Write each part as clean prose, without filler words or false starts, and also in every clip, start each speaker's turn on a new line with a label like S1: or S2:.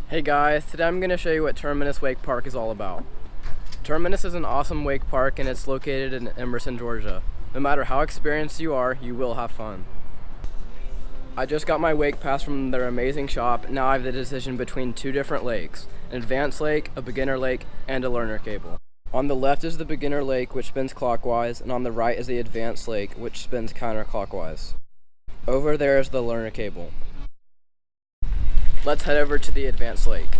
S1: Hey guys, today I'm going to show you what Terminus Wakepark is all about. Terminus is an awesome wake park and it's located in Emerson, Georgia. No matter how experienced you are, you will have fun. I just got my wake pass from their amazing shop, and now I have the decision between two different lakes, an advanced lake, a beginner lake, and a learner cable. On the left is the beginner lake, which spins clockwise, and on the right is the advanced lake, which spins counterclockwise. Over there is the learner cable. Let's head over to the advanced lake.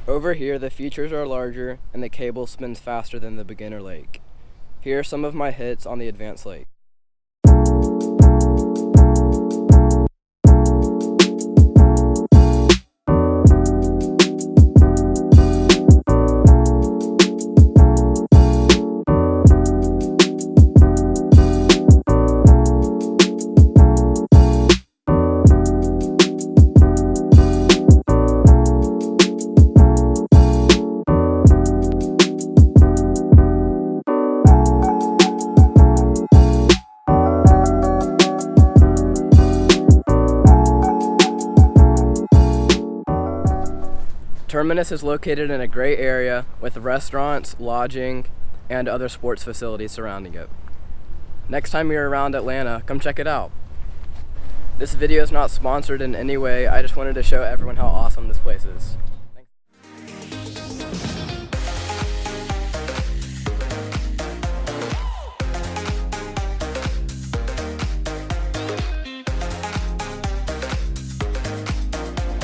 S1: Over here, the features are larger and the cable spins faster than the beginner lake. Here are some of my hits on the advanced lake. Terminus is located in a great area with restaurants, lodging, and other sports facilities surrounding it. Next time you're around Atlanta, come check it out. This video is not sponsored in any way, I just wanted to show everyone how awesome this place is.